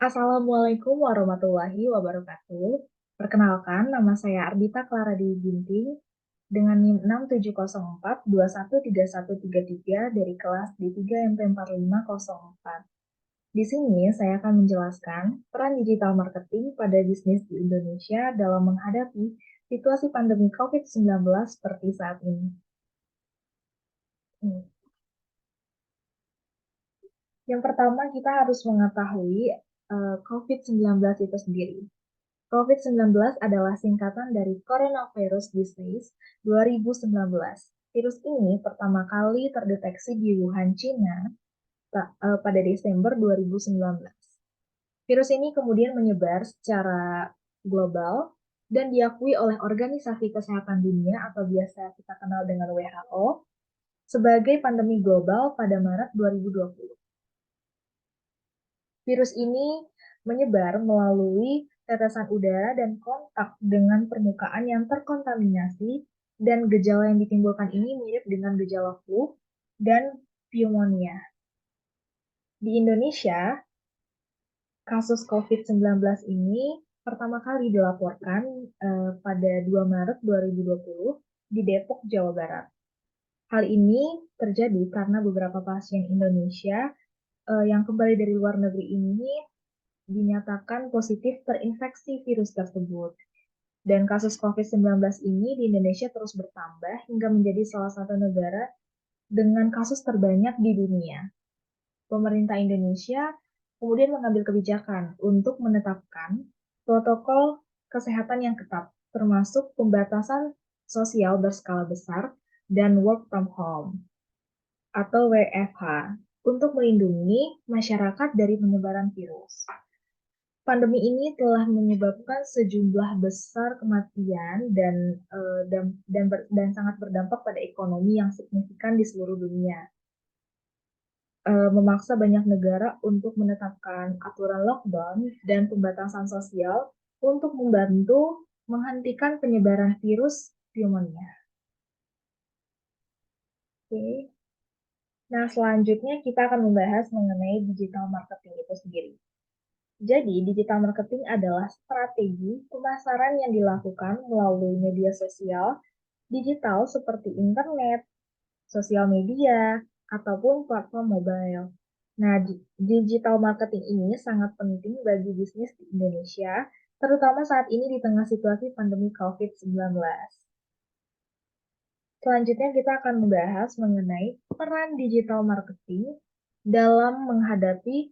Assalamualaikum warahmatullahi wabarakatuh. Perkenalkan, nama saya Ardita Clara Dewi Ginting dengan NIM 6704213133 dari kelas D3 MP 4504. Di sini saya akan menjelaskan peran digital marketing pada bisnis di Indonesia dalam menghadapi situasi pandemi COVID-19 seperti saat ini. Yang pertama, kita harus mengetahui COVID-19 itu sendiri. COVID-19 adalah singkatan dari Coronavirus Disease 2019. Virus ini pertama kali terdeteksi di Wuhan, China pada Desember 2019. Virus ini kemudian menyebar secara global dan diakui oleh Organisasi Kesehatan Dunia atau biasa kita kenal dengan WHO sebagai pandemi global pada Maret 2020. Virus ini menyebar melalui tetesan udara dan kontak dengan permukaan yang terkontaminasi, dan gejala yang ditimbulkan ini mirip dengan gejala flu dan pneumonia. Di Indonesia, kasus COVID-19 ini pertama kali dilaporkan pada 2 Maret 2020 di Depok, Jawa Barat. Hal ini terjadi karena beberapa pasien Indonesia yang kembali dari luar negeri ini dinyatakan positif terinfeksi virus tersebut. Dan kasus COVID-19 ini di Indonesia terus bertambah hingga menjadi salah satu negara dengan kasus terbanyak di dunia. Pemerintah Indonesia kemudian mengambil kebijakan untuk menetapkan protokol kesehatan yang ketat, termasuk pembatasan sosial berskala besar dan work from home atau WFH untuk melindungi masyarakat dari penyebaran virus. Pandemi ini telah menyebabkan sejumlah besar kematian dan sangat berdampak pada ekonomi yang signifikan di seluruh dunia. Memaksa banyak negara untuk menetapkan aturan lockdown dan pembatasan sosial untuk membantu menghentikan penyebaran virus pneumonia. Oke. Nah, selanjutnya kita akan membahas mengenai digital marketing itu sendiri. Jadi, digital marketing adalah strategi pemasaran yang dilakukan melalui media sosial digital seperti internet, sosial media, ataupun platform mobile. Nah, digital marketing ini sangat penting bagi bisnis di Indonesia, terutama saat ini di tengah situasi pandemi COVID-19. Selanjutnya kita akan membahas mengenai peran digital marketing dalam menghadapi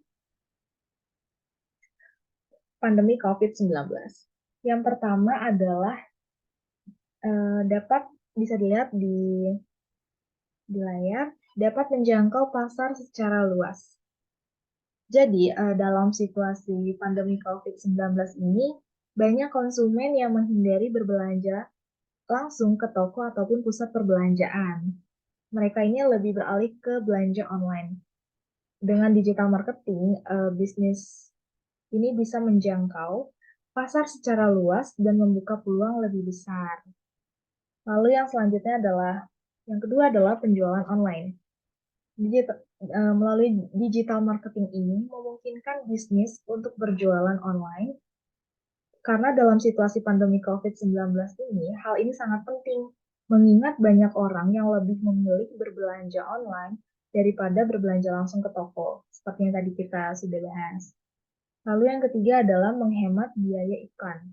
pandemi COVID-19. Yang pertama adalah dapat bisa dilihat di layar, dapat menjangkau pasar secara luas. Jadi, dalam situasi pandemi COVID-19 ini, banyak konsumen yang menghindari berbelanja langsung ke toko ataupun pusat perbelanjaan. Mereka ini lebih beralih ke belanja online. Dengan digital marketing, bisnis ini bisa menjangkau pasar secara luas dan membuka peluang lebih besar. Lalu yang kedua adalah penjualan online. Melalui digital marketing ini memungkinkan bisnis untuk berjualan online karena dalam situasi pandemi COVID-19 ini, hal ini sangat penting mengingat banyak orang yang lebih memilih berbelanja online daripada berbelanja langsung ke toko, seperti yang tadi kita sudah bahas. Lalu yang ketiga adalah menghemat biaya iklan.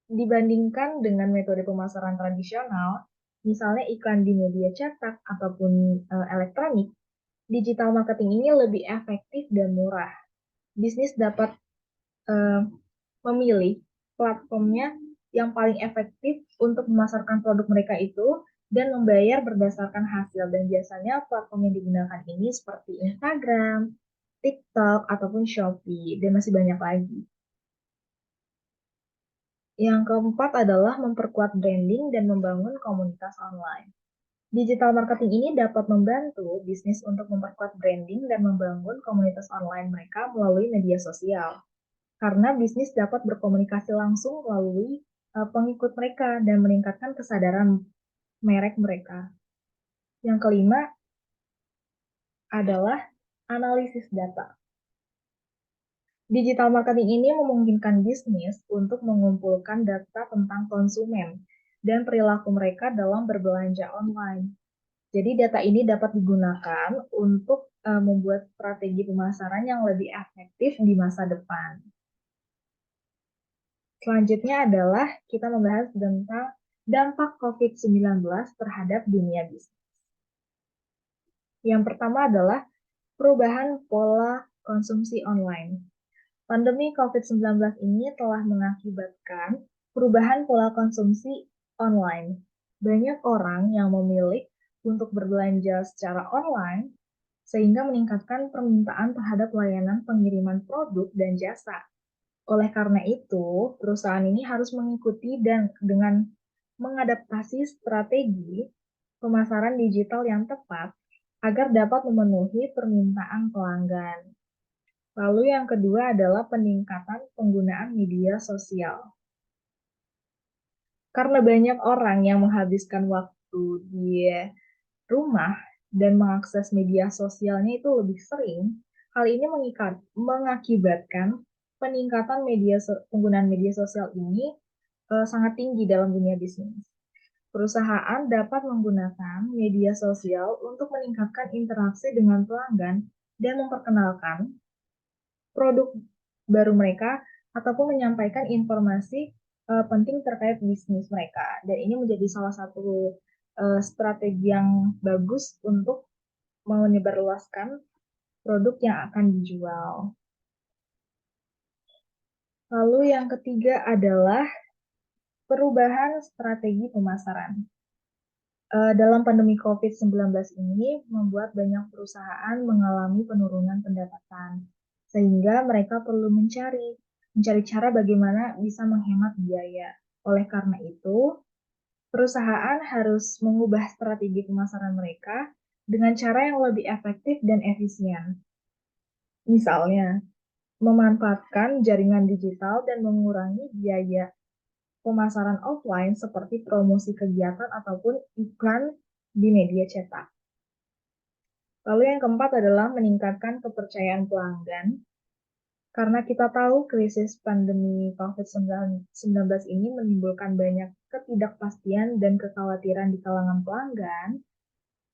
Dibandingkan dengan metode pemasaran tradisional, misalnya iklan di media cetak ataupun elektronik, digital marketing ini lebih efektif dan murah. Bisnis dapat memilih platformnya yang paling efektif untuk memasarkan produk mereka itu dan membayar berdasarkan hasil. Dan biasanya platform yang digunakan ini seperti Instagram, TikTok, ataupun Shopee, dan masih banyak lagi. Yang keempat adalah memperkuat branding dan membangun komunitas online. Digital marketing ini dapat membantu bisnis untuk memperkuat branding dan membangun komunitas online mereka melalui media sosial. Karena bisnis dapat berkomunikasi langsung melalui pengikut mereka dan meningkatkan kesadaran merek mereka. Yang kelima adalah analisis data. Digital marketing ini memungkinkan bisnis untuk mengumpulkan data tentang konsumen dan perilaku mereka dalam berbelanja online. Jadi data ini dapat digunakan untuk membuat strategi pemasaran yang lebih efektif di masa depan. Selanjutnya adalah kita membahas tentang dampak COVID-19 terhadap dunia bisnis. Yang pertama adalah perubahan pola konsumsi online. Pandemi COVID-19 ini telah mengakibatkan perubahan pola konsumsi online. Banyak orang yang memilih untuk berbelanja secara online sehingga meningkatkan permintaan terhadap layanan pengiriman produk dan jasa. Oleh karena itu, perusahaan ini harus mengikuti dan dengan mengadaptasi strategi pemasaran digital yang tepat agar dapat memenuhi permintaan pelanggan. Lalu yang kedua adalah peningkatan penggunaan media sosial. Karena banyak orang yang menghabiskan waktu di rumah dan mengakses media sosialnya itu lebih sering, hal ini mengakibatkan peningkatan penggunaan media sosial ini sangat tinggi dalam dunia bisnis. Perusahaan dapat menggunakan media sosial untuk meningkatkan interaksi dengan pelanggan dan memperkenalkan produk baru mereka ataupun menyampaikan informasi penting terkait bisnis mereka. Dan ini menjadi salah satu strategi yang bagus untuk menyebarluaskan produk yang akan dijual. Lalu yang ketiga adalah perubahan strategi pemasaran. Dalam pandemi COVID-19 ini membuat banyak perusahaan mengalami penurunan pendapatan, sehingga mereka perlu mencari cara bagaimana bisa menghemat biaya. Oleh karena itu, perusahaan harus mengubah strategi pemasaran mereka dengan cara yang lebih efektif dan efisien. Misalnya, memanfaatkan jaringan digital dan mengurangi biaya pemasaran offline seperti promosi kegiatan ataupun iklan di media cetak. Lalu yang keempat adalah meningkatkan kepercayaan pelanggan. Karena kita tahu krisis pandemi COVID-19 ini menimbulkan banyak ketidakpastian dan kekhawatiran di kalangan pelanggan.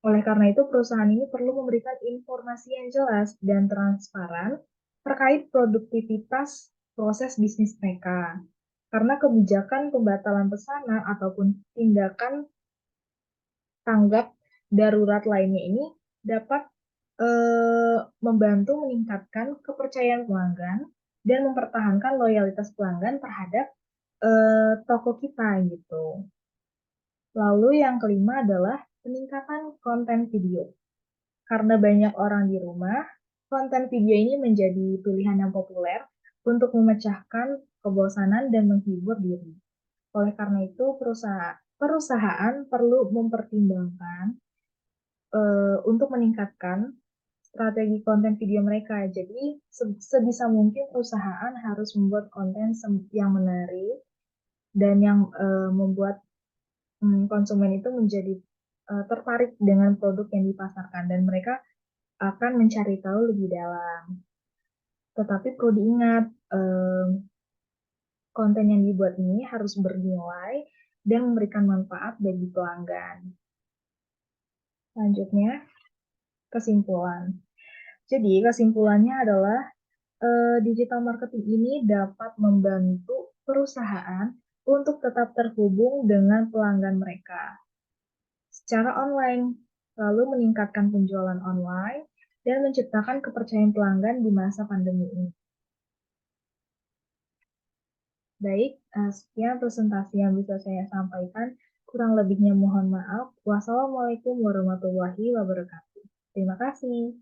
Oleh karena itu, perusahaan ini perlu memberikan informasi yang jelas dan transparan terkait produktivitas proses bisnis mereka. Karena kebijakan pembatalan pesanan ataupun tindakan tanggap darurat lainnya ini dapat membantu meningkatkan kepercayaan pelanggan dan mempertahankan loyalitas pelanggan terhadap toko kita gitu. Lalu yang kelima adalah peningkatan konten video. Karena banyak orang di rumah, konten video ini menjadi pilihan yang populer untuk memecahkan kebosanan dan menghibur diri. Oleh karena itu, perusahaan perlu mempertimbangkan untuk meningkatkan strategi konten video mereka. Jadi, sebisa mungkin perusahaan harus membuat konten yang menarik dan yang membuat konsumen itu menjadi tertarik dengan produk yang dipasarkan dan mereka akan mencari tahu lebih dalam. Tetapi perlu diingat, konten yang dibuat ini harus bernilai dan memberikan manfaat bagi pelanggan. Selanjutnya, kesimpulan. Jadi, kesimpulannya adalah digital marketing ini dapat membantu perusahaan untuk tetap terhubung dengan pelanggan mereka secara online, lalu meningkatkan penjualan online, dan menciptakan kepercayaan pelanggan di masa pandemi ini. Baik, sekian presentasi yang bisa saya sampaikan. Kurang lebihnya mohon maaf. Wassalamualaikum warahmatullahi wabarakatuh. Terima kasih.